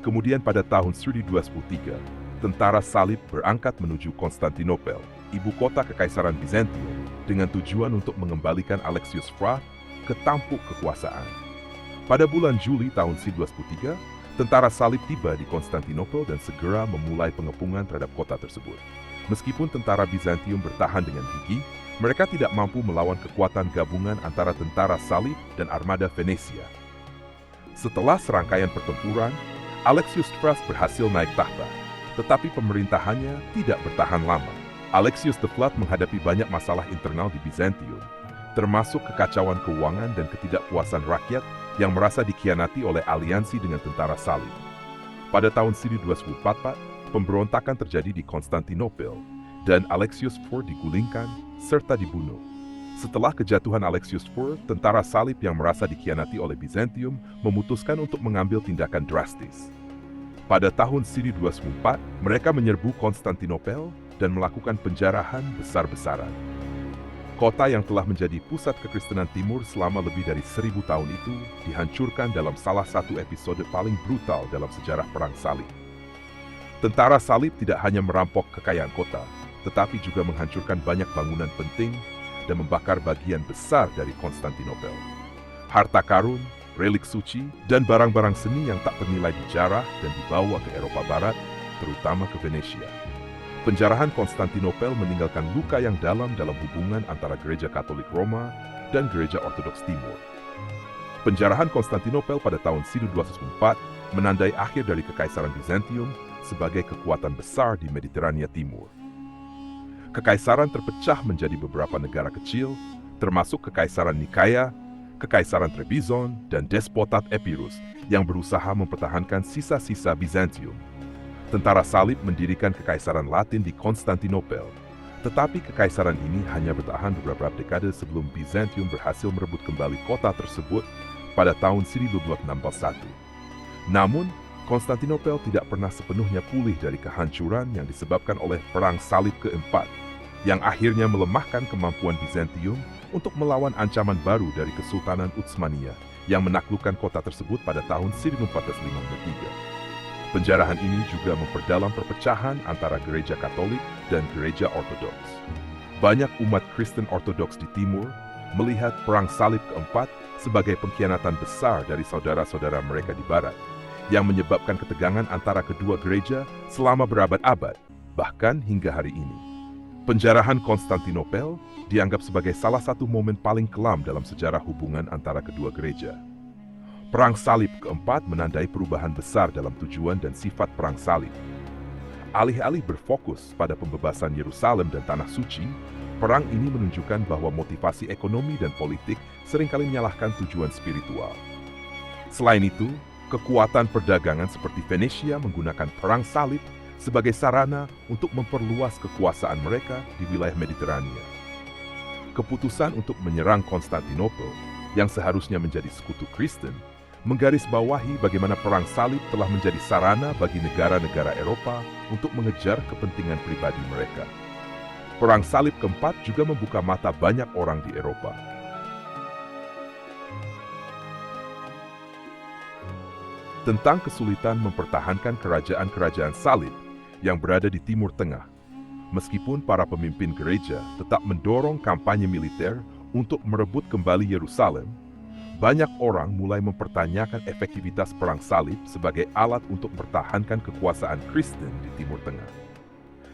Kemudian pada tahun 1213, tentara salib berangkat menuju Konstantinopel, ibu kota Kekaisaran Bizantium, dengan tujuan untuk mengembalikan Alexius Frah ke tampuk kekuasaan. Pada bulan Juli tahun 1203, tentara salib tiba di Konstantinopel dan segera memulai pengepungan terhadap kota tersebut. Meskipun tentara Bizantium bertahan dengan gigih, mereka tidak mampu melawan kekuatan gabungan antara tentara salib dan armada Venesia. Setelah serangkaian pertempuran, Alexius Frah berhasil naik tahta, tetapi pemerintahannya tidak bertahan lama. Alexius the Flood menghadapi banyak masalah internal di Bizantium, termasuk kekacauan keuangan dan ketidakpuasan rakyat yang merasa dikhianati oleh aliansi dengan tentara salib. Pada tahun 1244, pemberontakan terjadi di Konstantinopel, dan Alexius IV digulingkan serta dibunuh. Setelah kejatuhan Alexius IV, tentara salib yang merasa dikhianati oleh Bizantium memutuskan untuk mengambil tindakan drastis. Pada tahun 1204, mereka menyerbu Konstantinopel dan melakukan penjarahan besar-besaran. Kota yang telah menjadi pusat kekristenan timur selama lebih dari 1000 tahun itu dihancurkan dalam salah satu episode paling brutal dalam sejarah Perang Salib. Tentara salib tidak hanya merampok kekayaan kota, tetapi juga menghancurkan banyak bangunan penting dan membakar bagian besar dari Konstantinopel. Harta karun, relik suci, dan barang-barang seni yang tak bernilai dijarah dan dibawa ke Eropa Barat, terutama ke Venesia. Penjarahan Konstantinopel meninggalkan luka yang dalam hubungan antara Gereja Katolik Roma dan Gereja Ortodoks Timur. Penjarahan Konstantinopel pada tahun 1204 menandai akhir dari Kekaisaran Bizantium sebagai kekuatan besar di Mediterania Timur. Kekaisaran terpecah menjadi beberapa negara kecil, termasuk Kekaisaran Nikaia, Kekaisaran Trebizond, dan Despotat Epirus yang berusaha mempertahankan sisa-sisa Bizantium. Tentara salib mendirikan Kekaisaran Latin di Konstantinopel, tetapi kekaisaran ini hanya bertahan beberapa dekade sebelum Bizantium berhasil merebut kembali kota tersebut pada tahun 1261. Namun, Konstantinopel tidak pernah sepenuhnya pulih dari kehancuran yang disebabkan oleh Perang Salib keempat, yang akhirnya melemahkan kemampuan Bizantium untuk melawan ancaman baru dari Kesultanan Utsmaniyah yang menaklukkan kota tersebut pada tahun 1453. Penjarahan ini juga memperdalam perpecahan antara Gereja Katolik dan Gereja Ortodoks. Banyak umat Kristen Ortodoks di Timur melihat Perang Salib keempat sebagai pengkhianatan besar dari saudara-saudara mereka di Barat, yang menyebabkan ketegangan antara kedua gereja selama berabad-abad. bahkan hingga hari ini. Penjarahan Konstantinopel dianggap sebagai salah satu momen paling kelam dalam sejarah hubungan antara kedua gereja. Perang Salib keempat menandai perubahan besar dalam tujuan dan sifat Perang Salib. Alih-alih berfokus pada pembebasan Yerusalem dan Tanah Suci, perang ini menunjukkan bahwa motivasi ekonomi dan politik seringkali menyalahkan tujuan spiritual. Selain itu, kekuatan perdagangan seperti Venesia menggunakan Perang Salib sebagai sarana untuk memperluas kekuasaan mereka di wilayah Mediterania. Keputusan untuk menyerang Konstantinopel, yang seharusnya menjadi sekutu Kristen, menggarisbawahi bagaimana Perang Salib telah menjadi sarana bagi negara-negara Eropa untuk mengejar kepentingan pribadi mereka. Perang Salib keempat juga membuka mata banyak orang di Eropa. Tentang kesulitan mempertahankan kerajaan-kerajaan salib yang berada di Timur Tengah, meskipun para pemimpin gereja tetap mendorong kampanye militer untuk merebut kembali Yerusalem, banyak orang mulai mempertanyakan efektivitas Perang Salib sebagai alat untuk mempertahankan kekuasaan Kristen di Timur Tengah.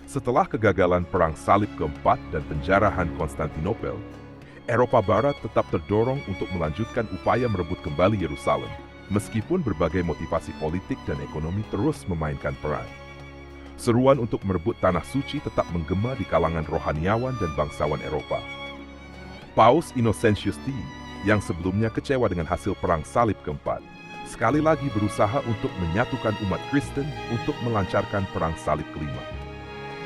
Setelah kegagalan Perang Salib keempat dan penjarahan Konstantinopel, Eropa Barat tetap terdorong untuk melanjutkan upaya merebut kembali Yerusalem, meskipun berbagai motivasi politik dan ekonomi terus memainkan peran. Seruan untuk merebut Tanah Suci tetap menggema di kalangan rohaniawan dan bangsawan Eropa. Paus Innocentius III, yang sebelumnya kecewa dengan hasil Perang Salib keempat, sekali lagi berusaha untuk menyatukan umat Kristen untuk melancarkan Perang Salib kelima.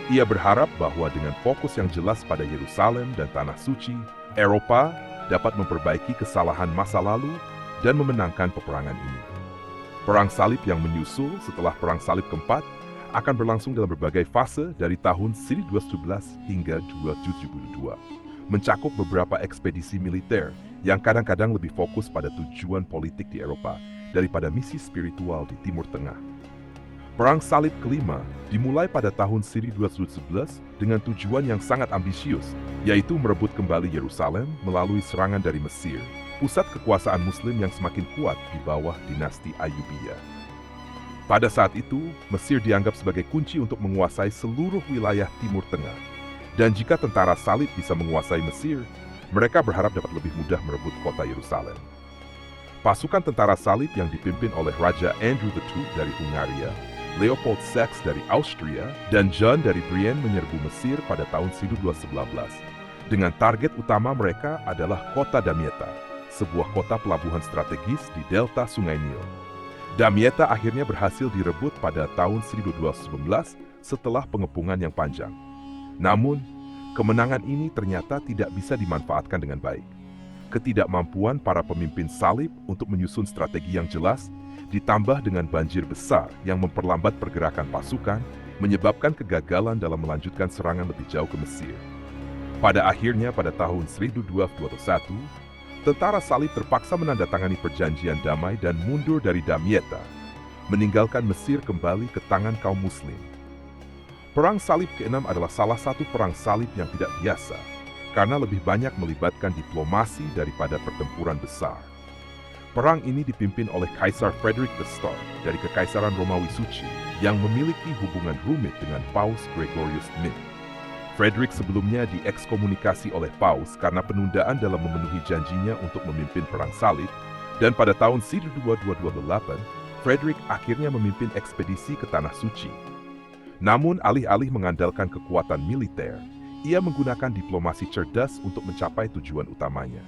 Ia berharap bahwa dengan fokus yang jelas pada Yerusalem dan Tanah Suci, Eropa dapat memperbaiki kesalahan masa lalu dan memenangkan peperangan ini. Perang Salib yang menyusul setelah Perang Salib keempat akan berlangsung dalam berbagai fase dari tahun 1217 hingga 1272, mencakup beberapa ekspedisi militer yang kadang-kadang lebih fokus pada tujuan politik di Eropa daripada misi spiritual di Timur Tengah. Perang Salib kelima dimulai pada tahun 1211 dengan tujuan yang sangat ambisius, yaitu merebut kembali Yerusalem melalui serangan dari Mesir, pusat kekuasaan Muslim yang semakin kuat di bawah dinasti Ayyubiyah. Pada saat itu, Mesir dianggap sebagai kunci untuk menguasai seluruh wilayah Timur Tengah. Dan jika tentara Salib bisa menguasai Mesir, mereka berharap dapat lebih mudah merebut kota Yerusalem. Pasukan tentara Salib yang dipimpin oleh Raja Andrew II dari Hungaria, Leopold Sax dari Austria, dan John dari Brienne menyerbu Mesir pada tahun 1211. Dengan target utama mereka adalah kota Damietta, sebuah kota pelabuhan strategis di delta Sungai Nil. Damietta akhirnya berhasil direbut pada tahun 1219 setelah pengepungan yang panjang. Namun, kemenangan ini ternyata tidak bisa dimanfaatkan dengan baik. Ketidakmampuan para pemimpin Salib untuk menyusun strategi yang jelas, ditambah dengan banjir besar yang memperlambat pergerakan pasukan, menyebabkan kegagalan dalam melanjutkan serangan lebih jauh ke Mesir. Pada akhirnya pada tahun 1221, tentara Salib terpaksa menandatangani perjanjian damai dan mundur dari Damietta, meninggalkan Mesir kembali ke tangan kaum Muslim. Perang Salib ke-6 adalah salah satu perang salib yang tidak biasa, karena lebih banyak melibatkan diplomasi daripada pertempuran besar. Perang ini dipimpin oleh Kaisar Frederick the Star dari Kekaisaran Romawi Suci, yang memiliki hubungan rumit dengan Paus Gregorius VI. Frederick sebelumnya diekskomunikasi oleh Paus karena penundaan dalam memenuhi janjinya untuk memimpin Perang Salib, dan pada tahun 1228, Frederick akhirnya memimpin ekspedisi ke Tanah Suci. Namun, alih-alih mengandalkan kekuatan militer, ia menggunakan diplomasi cerdas untuk mencapai tujuan utamanya.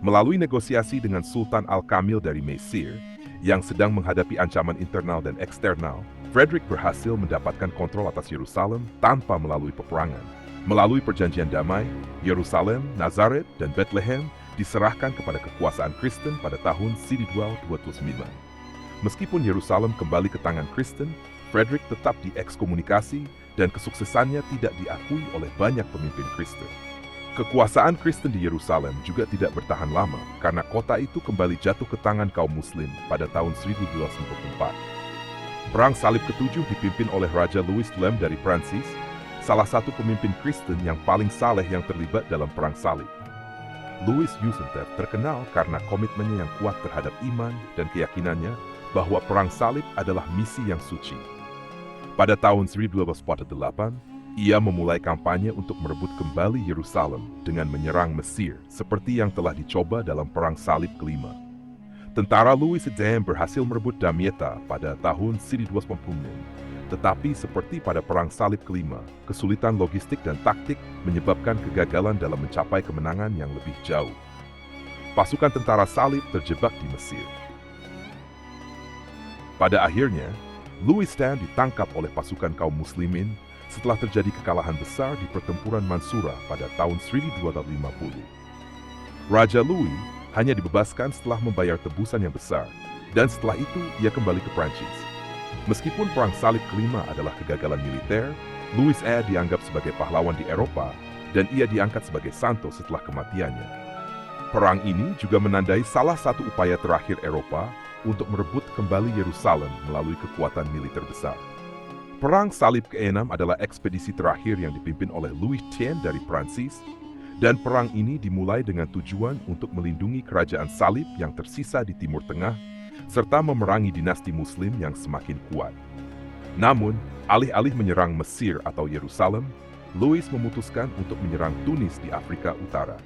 Melalui negosiasi dengan Sultan Al-Kamil dari Mesir, yang sedang menghadapi ancaman internal dan eksternal, Frederick berhasil mendapatkan kontrol atas Yerusalem tanpa melalui peperangan. Melalui perjanjian damai, Yerusalem, Nazaret, dan Bethlehem diserahkan kepada kekuasaan Kristen pada tahun 1229. Meskipun Yerusalem kembali ke tangan Kristen, Frederick tetap diekskomunikasi dan kesuksesannya tidak diakui oleh banyak pemimpin Kristen. Kekuasaan Kristen di Yerusalem juga tidak bertahan lama karena kota itu kembali jatuh ke tangan kaum Muslim pada tahun 1244. Perang Salib ke-7 dipimpin oleh Raja Louis Lem dari Prancis, salah satu pemimpin Kristen yang paling saleh yang terlibat dalam Perang Salib. Louis Yusentev terkenal karena komitmennya yang kuat terhadap iman dan keyakinannya bahwa Perang Salib adalah misi yang suci. Pada tahun 1248, ia memulai kampanye untuk merebut kembali Yerusalem dengan menyerang Mesir seperti yang telah dicoba dalam Perang Salib kelima. Tentara Louis Adam berhasil merebut Damietta pada tahun 1286. Tetapi seperti pada Perang Salib kelima, kesulitan logistik dan taktik menyebabkan kegagalan dalam mencapai kemenangan yang lebih jauh. Pasukan tentara salib terjebak di Mesir. Pada akhirnya, Louis Dan ditangkap oleh pasukan kaum muslimin setelah terjadi kekalahan besar di pertempuran Mansura pada tahun 1250. Raja Louis hanya dibebaskan setelah membayar tebusan yang besar, dan setelah itu ia kembali ke Prancis. Meskipun Perang Salib kelima adalah kegagalan militer, Louis A dianggap sebagai pahlawan di Eropa, dan ia diangkat sebagai santo setelah kematiannya. Perang ini juga menandai salah satu upaya terakhir Eropa untuk merebut kembali Yerusalem melalui kekuatan militer besar. Perang Salib ke-6 adalah ekspedisi terakhir yang dipimpin oleh Louis X dari Prancis, dan perang ini dimulai dengan tujuan untuk melindungi kerajaan salib yang tersisa di Timur Tengah, serta memerangi dinasti Muslim yang semakin kuat. Namun, alih-alih menyerang Mesir atau Yerusalem, Louis memutuskan untuk menyerang Tunis di Afrika Utara.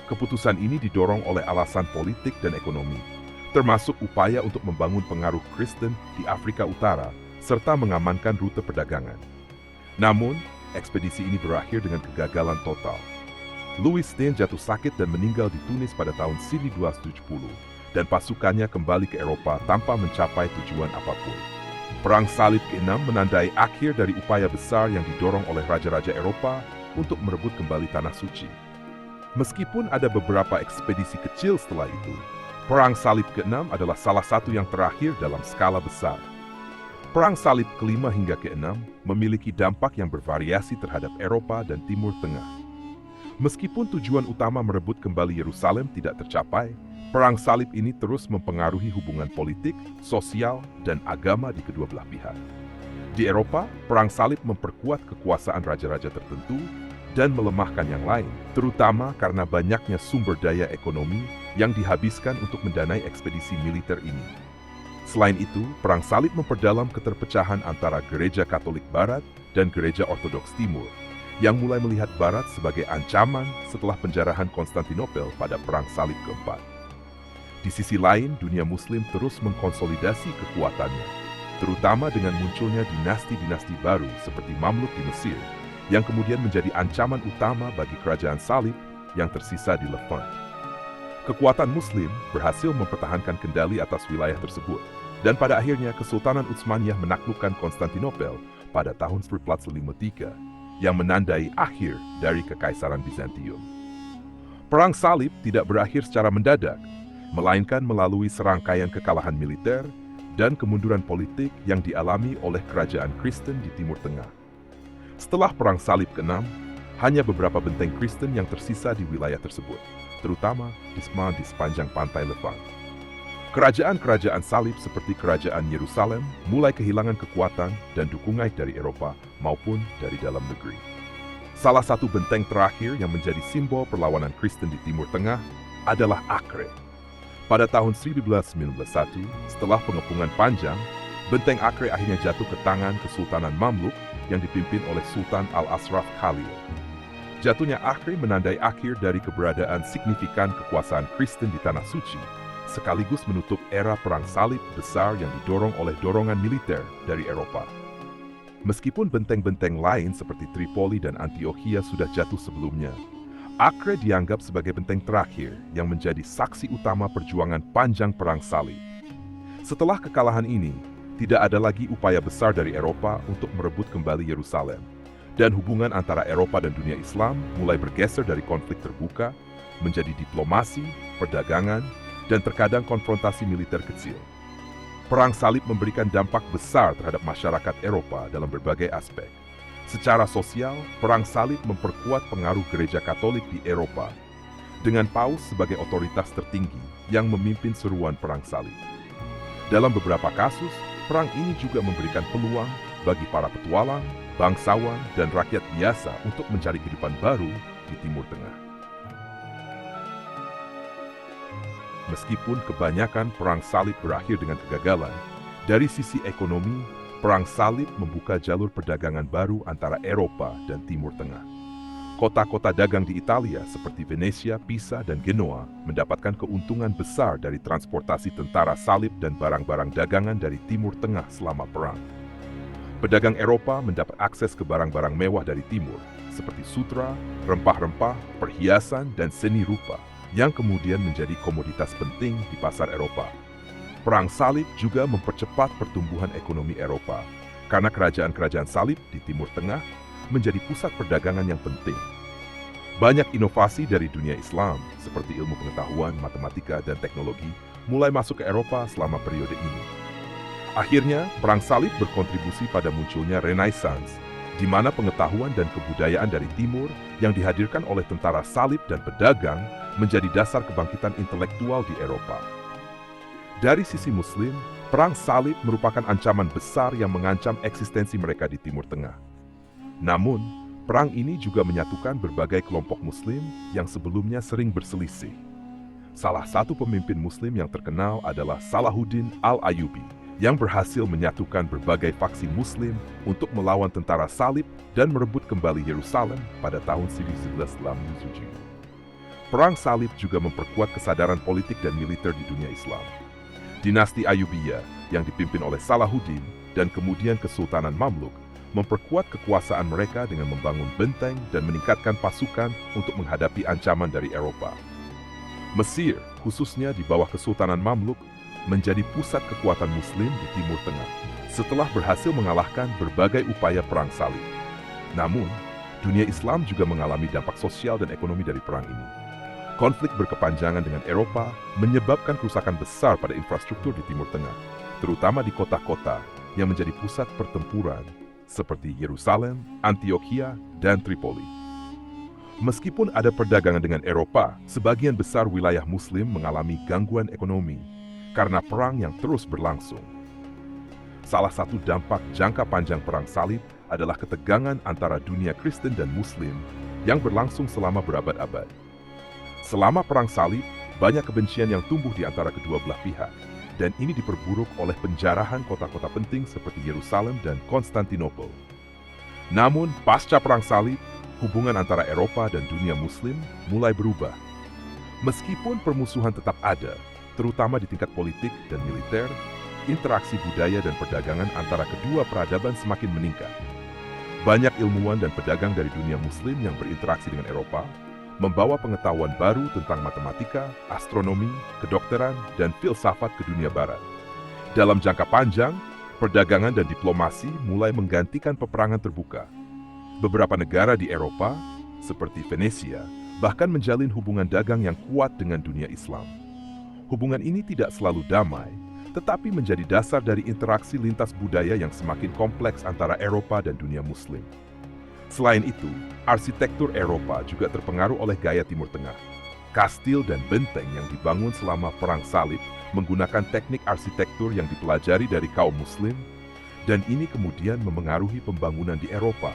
Keputusan ini didorong oleh alasan politik dan ekonomi, termasuk upaya untuk membangun pengaruh Kristen di Afrika Utara serta mengamankan rute perdagangan. Namun, ekspedisi ini berakhir dengan kegagalan total. Louis Stein jatuh sakit dan meninggal di Tunis pada tahun 1270, dan pasukannya kembali ke Eropa tanpa mencapai tujuan apapun. Perang Salib ke-6 menandai akhir dari upaya besar yang didorong oleh raja-raja Eropa untuk merebut kembali Tanah Suci. Meskipun ada beberapa ekspedisi kecil setelah itu, Perang Salib ke-6 adalah salah satu yang terakhir dalam skala besar. Perang Salib ke-5 hingga ke-6 memiliki dampak yang bervariasi terhadap Eropa dan Timur Tengah. Meskipun tujuan utama merebut kembali Yerusalem tidak tercapai, Perang Salib ini terus mempengaruhi hubungan politik, sosial, dan agama di kedua belah pihak. Di Eropa, Perang Salib memperkuat kekuasaan raja-raja tertentu dan melemahkan yang lain, terutama karena banyaknya sumber daya ekonomi yang dihabiskan untuk mendanai ekspedisi militer ini. Selain itu, Perang Salib memperdalam keterpecahan antara Gereja Katolik Barat dan Gereja Ortodoks Timur, yang mulai melihat Barat sebagai ancaman setelah penjarahan Konstantinopel pada Perang Salib keempat. Di sisi lain, dunia Muslim terus mengkonsolidasi kekuatannya, terutama dengan munculnya dinasti-dinasti baru seperti Mamluk di Mesir, yang kemudian menjadi ancaman utama bagi kerajaan salib yang tersisa di Levant. Kekuatan Muslim berhasil mempertahankan kendali atas wilayah tersebut, dan pada akhirnya Kesultanan Utsmaniyah menaklukkan Konstantinopel pada tahun 1453, yang menandai akhir dari Kekaisaran Bizantium. Perang Salib tidak berakhir secara mendadak, melainkan melalui serangkaian kekalahan militer dan kemunduran politik yang dialami oleh kerajaan Kristen di Timur Tengah. Setelah Perang Salib ke-6, hanya beberapa benteng Kristen yang tersisa di wilayah tersebut, terutama di sepanjang pantai Levant. Kerajaan-kerajaan salib seperti Kerajaan Yerusalem mulai kehilangan kekuatan dan dukungan dari Eropa maupun dari dalam negeri. Salah satu benteng terakhir yang menjadi simbol perlawanan Kristen di Timur Tengah adalah Acre. Pada tahun 1291, setelah pengepungan panjang, benteng Acre akhirnya jatuh ke tangan Kesultanan Mamluk yang dipimpin oleh Sultan Al-Ashraf Khalil. Jatuhnya Acre menandai akhir dari keberadaan signifikan kekuasaan Kristen di Tanah Suci, sekaligus menutup era Perang Salib besar yang didorong oleh dorongan militer dari Eropa. Meskipun benteng-benteng lain seperti Tripoli dan Antioquia sudah jatuh sebelumnya, Acre dianggap sebagai benteng terakhir yang menjadi saksi utama perjuangan panjang Perang Salib. Setelah kekalahan ini, tidak ada lagi upaya besar dari Eropa untuk merebut kembali Yerusalem, dan hubungan antara Eropa dan dunia Islam mulai bergeser dari konflik terbuka menjadi diplomasi, perdagangan, dan terkadang konfrontasi militer kecil. Perang Salib memberikan dampak besar terhadap masyarakat Eropa dalam berbagai aspek. Secara sosial, Perang Salib memperkuat pengaruh Gereja Katolik di Eropa, dengan Paus sebagai otoritas tertinggi yang memimpin seruan Perang Salib. Dalam beberapa kasus, perang ini juga memberikan peluang bagi para petualang, bangsawan, dan rakyat biasa untuk mencari kehidupan baru di Timur Tengah. Meskipun kebanyakan Perang Salib berakhir dengan kegagalan, dari sisi ekonomi, Perang Salib membuka jalur perdagangan baru antara Eropa dan Timur Tengah. Kota-kota dagang di Italia seperti Venesia, Pisa, dan Genoa mendapatkan keuntungan besar dari transportasi tentara salib dan barang-barang dagangan dari Timur Tengah selama perang. Pedagang Eropa mendapat akses ke barang-barang mewah dari Timur, seperti sutra, rempah-rempah, perhiasan, dan seni rupa, yang kemudian menjadi komoditas penting di pasar Eropa. Perang Salib juga mempercepat pertumbuhan ekonomi Eropa, karena kerajaan-kerajaan salib di Timur Tengah menjadi pusat perdagangan yang penting. Banyak inovasi dari dunia Islam, seperti ilmu pengetahuan, matematika, dan teknologi, mulai masuk ke Eropa selama periode ini. Akhirnya, Perang Salib berkontribusi pada munculnya Renaissance, di mana pengetahuan dan kebudayaan dari Timur yang dihadirkan oleh tentara salib dan pedagang menjadi dasar kebangkitan intelektual di Eropa. Dari sisi Muslim, Perang Salib merupakan ancaman besar yang mengancam eksistensi mereka di Timur Tengah. Namun, perang ini juga menyatukan berbagai kelompok Muslim yang sebelumnya sering berselisih. Salah satu pemimpin Muslim yang terkenal adalah Salahuddin Al-Ayyubi, yang berhasil menyatukan berbagai faksi Muslim untuk melawan tentara salib dan merebut kembali Yerusalem pada tahun 1100 setelah Hijriah. Perang Salib juga memperkuat kesadaran politik dan militer di dunia Islam. Dinasti Ayyubiyah yang dipimpin oleh Salahuddin dan kemudian Kesultanan Mamluk memperkuat kekuasaan mereka dengan membangun benteng dan meningkatkan pasukan untuk menghadapi ancaman dari Eropa. Mesir, khususnya di bawah Kesultanan Mamluk, menjadi pusat kekuatan Muslim di Timur Tengah setelah berhasil mengalahkan berbagai upaya perang salib. Namun, dunia Islam juga mengalami dampak sosial dan ekonomi dari perang ini. Konflik berkepanjangan dengan Eropa menyebabkan kerusakan besar pada infrastruktur di Timur Tengah, terutama di kota-kota yang menjadi pusat pertempuran seperti Yerusalem, Antioquia, dan Tripoli. Meskipun ada perdagangan dengan Eropa, sebagian besar wilayah Muslim mengalami gangguan ekonomi karena perang yang terus berlangsung. Salah satu dampak jangka panjang Perang Salib adalah ketegangan antara dunia Kristen dan Muslim yang berlangsung selama berabad-abad. Selama Perang Salib, banyak kebencian yang tumbuh di antara kedua belah pihak, dan ini diperburuk oleh penjarahan kota-kota penting seperti Yerusalem dan Konstantinopel. Namun, pasca Perang Salib, hubungan antara Eropa dan dunia Muslim mulai berubah. Meskipun permusuhan tetap ada, terutama di tingkat politik dan militer, interaksi budaya dan perdagangan antara kedua peradaban semakin meningkat. Banyak ilmuwan dan pedagang dari dunia Muslim yang berinteraksi dengan Eropa membawa pengetahuan baru tentang matematika, astronomi, kedokteran, dan filsafat ke dunia barat. Dalam jangka panjang, perdagangan dan diplomasi mulai menggantikan peperangan terbuka. Beberapa negara di Eropa, seperti Venesia, bahkan menjalin hubungan dagang yang kuat dengan dunia Islam. Hubungan ini tidak selalu damai, tetapi menjadi dasar dari interaksi lintas budaya yang semakin kompleks antara Eropa dan dunia Muslim. Selain itu, arsitektur Eropa juga terpengaruh oleh gaya Timur Tengah. Kastil dan benteng yang dibangun selama Perang Salib menggunakan teknik arsitektur yang dipelajari dari kaum Muslim, dan ini kemudian memengaruhi pembangunan di Eropa,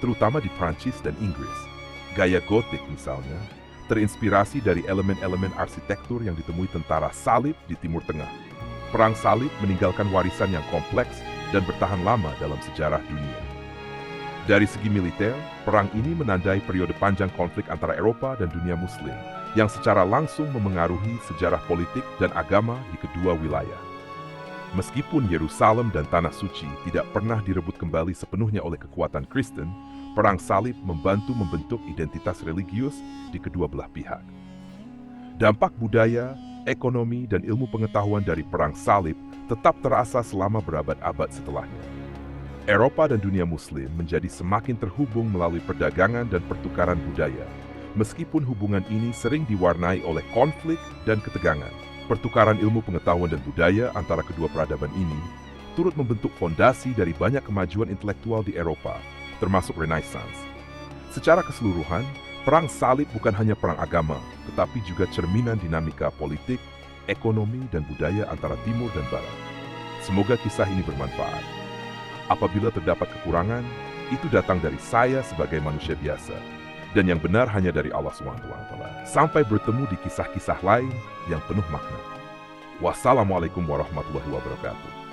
terutama di Prancis dan Inggris. Gaya Gotik misalnya, terinspirasi dari elemen-elemen arsitektur yang ditemui tentara salib di Timur Tengah. Perang Salib meninggalkan warisan yang kompleks dan bertahan lama dalam sejarah dunia. Dari segi militer, perang ini menandai periode panjang konflik antara Eropa dan dunia Muslim, yang secara langsung memengaruhi sejarah politik dan agama di kedua wilayah. Meskipun Yerusalem dan Tanah Suci tidak pernah direbut kembali sepenuhnya oleh kekuatan Kristen, Perang Salib membantu membentuk identitas religius di kedua belah pihak. Dampak budaya, ekonomi, dan ilmu pengetahuan dari Perang Salib tetap terasa selama berabad-abad setelahnya. Eropa dan dunia Muslim menjadi semakin terhubung melalui perdagangan dan pertukaran budaya. Meskipun hubungan ini sering diwarnai oleh konflik dan ketegangan, pertukaran ilmu pengetahuan dan budaya antara kedua peradaban ini turut membentuk fondasi dari banyak kemajuan intelektual di Eropa, termasuk Renaissance. Secara keseluruhan, Perang Salib bukan hanya perang agama, tetapi juga cerminan dinamika politik, ekonomi, dan budaya antara Timur dan Barat. Semoga kisah ini bermanfaat. Apabila terdapat kekurangan, itu datang dari saya sebagai manusia biasa, dan yang benar hanya dari Allah SWT. Sampai bertemu di kisah-kisah lain yang penuh makna. Wassalamualaikum warahmatullahi wabarakatuh.